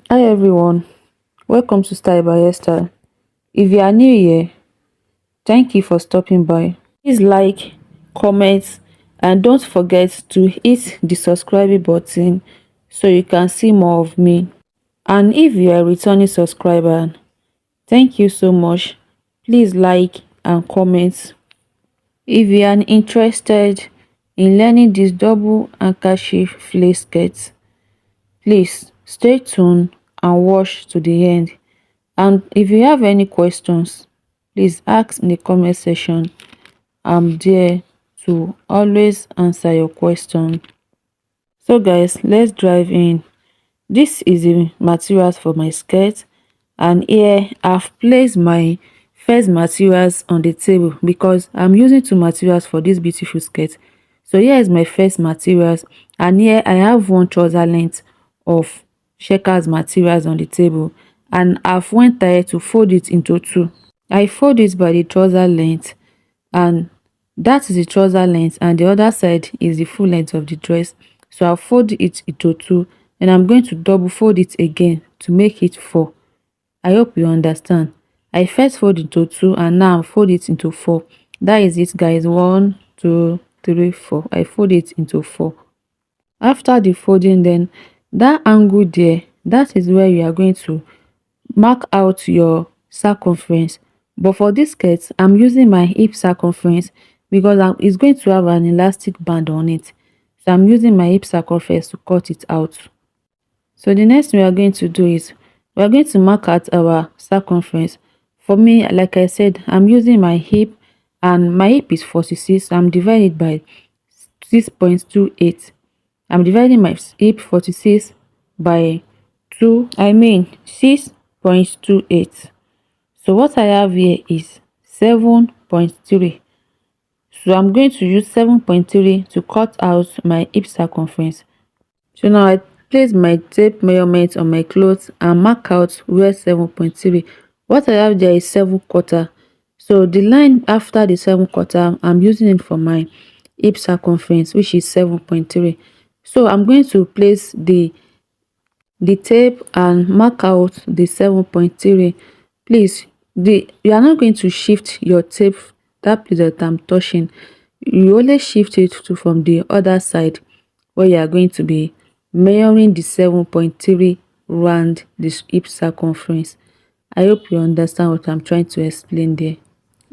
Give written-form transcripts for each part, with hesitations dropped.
Hi everyone, welcome to Style by Esther. If you are new here, thank you for stopping by. Please like, comment, and don't forget to hit the subscribe button so you can see more of me. And if you are a returning subscriber, thank you so much. Please like and comment. If you are interested in learning this double handkerchief flace skirt, please stay tuned and watch to the end. And if you have any questions, please ask in the comment section. I'm there to always answer your question. So guys, let's dive in. This is the materials for my skirt, and here I've placed my first materials on the table because I'm using two materials for this beautiful skirt. So here is my first materials, and here I have one trouser length of checkers materials on the table, and I've went ahead to fold it into two. I fold it by the trouser length, and that is the trouser length, and the other side is the full length of the dress. So I'll fold it into two, and I'm going to double fold it again to make it four. I hope you understand. I first fold into two, and now fold it into four. That is it guys. 1 2 3 4. I fold it into four. After the folding, then that angle there, that is where you are going to mark out your circumference. But for this skirt, I'm using my hip circumference because it's going to have an elastic band on it. So I'm using my hip circumference to cut it out. So the next thing we are going to do is we are going to mark out our circumference. For me, like I said, I'm using my hip, and my hip is 46. I'm divided by 6.28. I'm dividing my hip 46 by 2, 6.28. So what I have here is 7.3. So I'm going to use 7.3 to cut out my hip circumference. So now I place my tape measurement on my clothes and mark out where 7.3. What I have there is 7/4. So the line after the 7/4, I'm using it for my hip circumference, which is 7.3. So I'm going to place the tape and mark out the 7.3. Please, you are not going to shift your tape that place that I'm touching. You only shift it to from the other side where you are going to be measuring the 7.3 round this hip circumference. I hope you understand what I'm trying to explain there.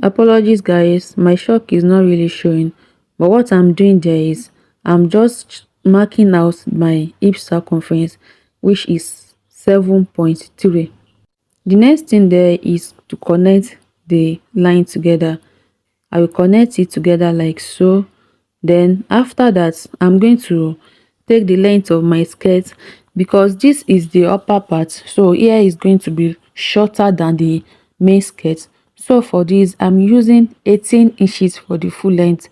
Apologies guys, my chalk is not really showing, but what I'm doing there is I'm just marking out my hip circumference, which is 7.3. The next thing there is to connect the line together. I will connect it together like so. Then after that, I'm going to take the length of my skirt because this is the upper part, so here is going to be shorter than the main skirt. So for this, I'm using 18 inches for the full length.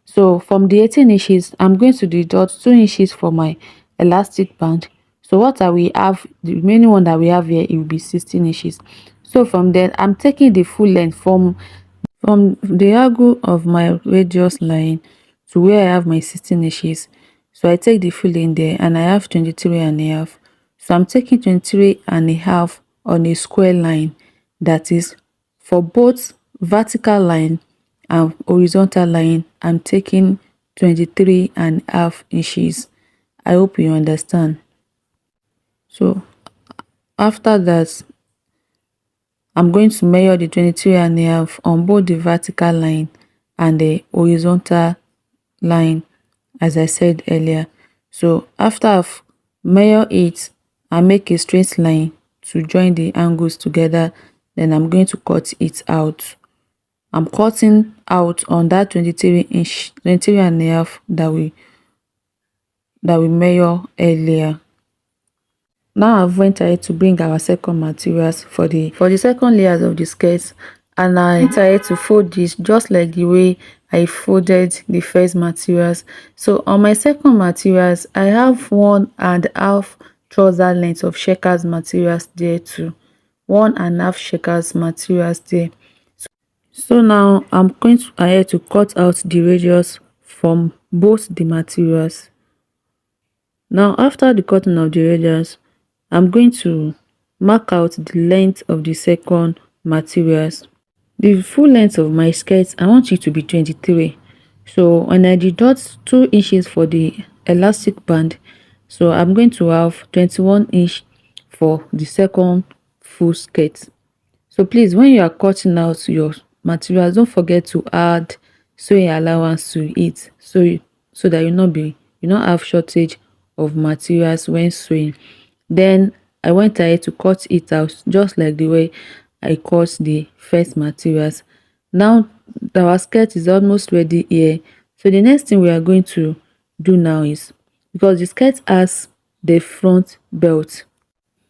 So from the 18 inches, I'm going to deduct 2 inches for my elastic band. So what I will have, the remaining one that we have here, it will be 16 inches. So from there, I'm taking the full length from the angle of my radius line to where I have my 16 inches. So I take the full in there, and I have 23.5. So I'm taking 23.5 on a square line, that is for both vertical line and horizontal line. I'm taking 23.5 inches. I hope you understand. So after that, I'm going to measure the 23.5 on both the vertical line and the horizontal line, as I said earlier. So after I've measured it, I make a straight line to join the angles together. Then I'm going to cut it out. I'm cutting out on that 23.5 that we measure earlier. Now I've went ahead to bring our second materials for the second layers of the skirt, and I tried to fold this just like the way I folded the first materials. So on my second materials, I have 1.5 trouser length of checkers materials there too. 1.5 checkers materials there. So now I'm going to ahead to cut out the radius from both the materials. Now after the cutting of the radius, I'm going to mark out the length of the second materials. The full length of my skirt, I want it to be 23. So when I deduct 2 inches for the elastic band, so I'm going to have 21 inch for the second full skirt. So please, when you are cutting out your materials, don't forget to add sewing allowance to it, so that you not have shortage of materials when sewing. Then I went ahead to cut it out just like the way I cut the first materials. Now our skirt is almost ready here. So the next thing we are going to do now is, because the skirt has the front belt,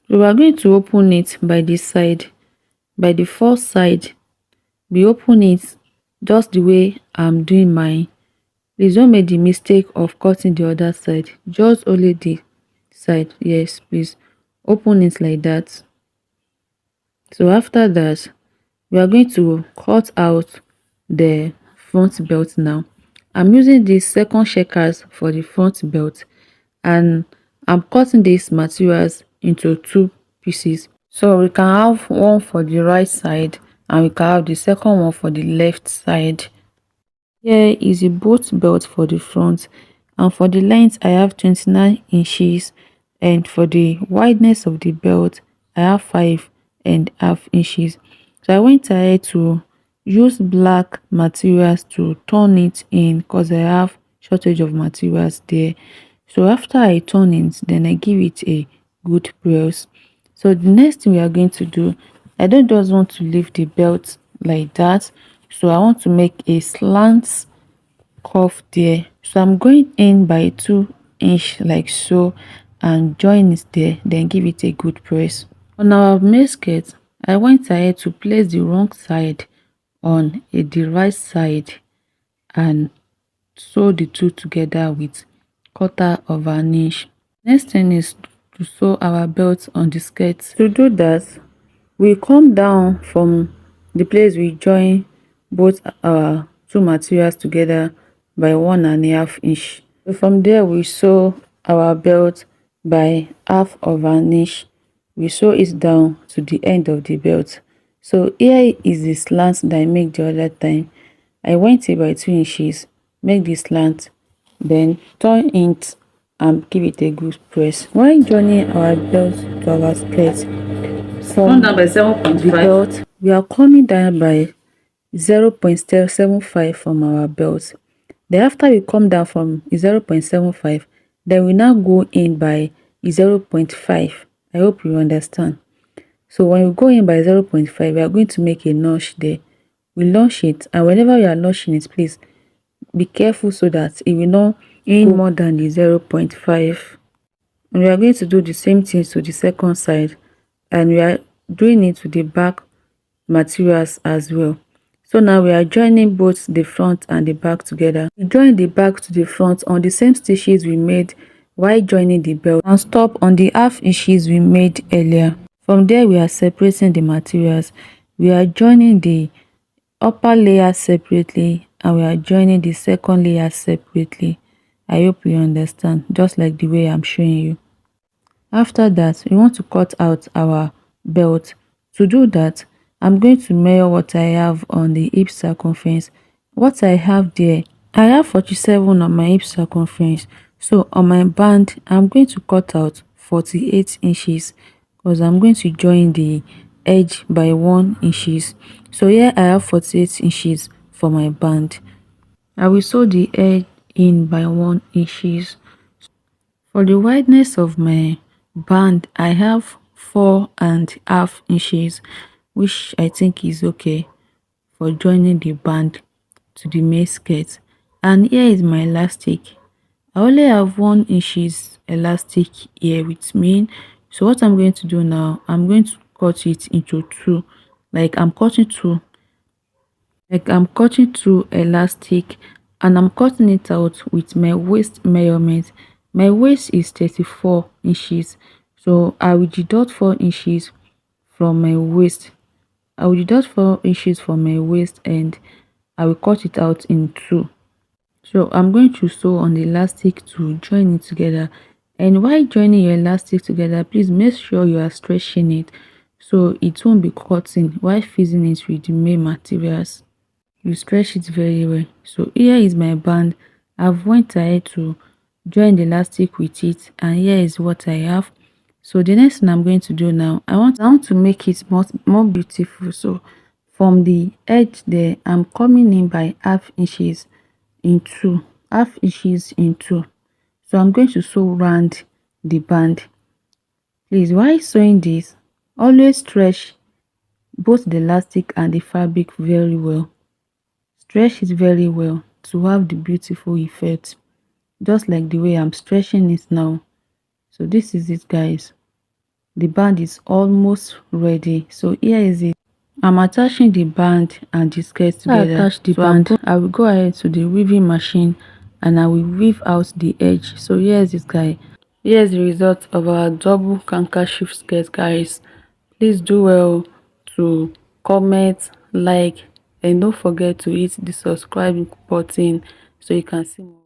so we are going to open it by this side. By the first side, we open it just the way I'm doing mine. Please don't make the mistake of cutting the other side, just only the side. Yes, please open it like that. So after that, we are going to cut out the front belt. Now I'm using the second checkers for the front belt, and I'm cutting these materials into 2 pieces. So we can have one for the right side and we can have the second one for the left side. Here is a boat belt for the front, and for the length I have 29 inches, and for the wideness of the belt I have 5.5 inches. So I went ahead to use black materials to turn it in because I have shortage of materials there. So after I turn it, then I give it a good press. So the next thing we are going to do, I don't just want to leave the belt like that, so I want to make a slant curve there. So I'm going in by 2 inch like so and join it there, then give it a good press. On our main skirt, I went ahead to place the wrong side on the right side and sew the two together with 1/4 inch. Next thing is to sew our belt on the skirt. To do that, we come down from the place we join both our two materials together by 1.5 inch. So from there we sew our belt by 1/2 inch. We sew it down to the end of the belt. So here is the slant that I make the other time. I went here by 2 inches, make the slant, then turn it and give it a good press. While joining our belt to our skirt, from down by 7.5 the belt, we are coming down by 0.75 from our belt. Then after we come down from 0.75, then we now go in by 0.5. I hope you understand. So when we go in by 0.5, we are going to make a notch there. We notch it, and whenever you are notching it, please be careful so that it will not in more than the 0.5. And we are going to do the same thing to the second side, and we are doing it to the back materials as well. So now we are joining both the front and the back together. We join the back to the front on the same stitches we made while joining the belt, and stop on the 1/2 inches we made earlier. From there we are separating the materials. We are joining the upper layer separately and we are joining the second layer separately. I hope you understand, just like the way I'm showing you. After that, we want to cut out our belt. To do that, I'm going to measure what I have on the hip circumference. What I have there, I have 47 on my hip circumference. So on my band, I'm going to cut out 48 inches because I'm going to join the edge by 1 inches. So here I have 48 inches for my band. I will sew the edge in by 1 inches. For the wideness of my band, I have 4.5 inches, which I think is okay for joining the band to the main skirt. And here is my elastic. I only have 1 inches elastic here with me. So what I'm going to do now, I'm going to cut it into 2, like I'm cutting 2 elastic, and I'm cutting it out with my waist measurement. My waist is 34 inches, so I will deduct 4 inches from my waist. I will deduct 4 inches from my waist and I will cut it out in 2. So I'm going to sew on the elastic to join it together And while joining your elastic together, please make sure you are stretching it so it won't be cutting while fusing it with the main materials. You stretch it very well. So here is my band. I've went ahead to join the elastic with it, and here is what I have. So the next thing I'm going to do now, I want to make it more beautiful. So from the edge there, I'm coming in by half inches in two. So I'm going to sew round the band. Please, while sewing this, always stretch both the elastic and the fabric very well. Stretch it very well to have the beautiful effect, just like the way I'm stretching it now. So this is it, guys. The band is almost ready. So here is it. I'm attaching the band and the skirt together. Attach the band. I will go ahead to the weaving machine and I will weave out the edge. So here's this guy. Here's the result of our double handkerchief skirt, guys. Please do well to comment, like, and don't forget to hit the subscribe button so you can see more.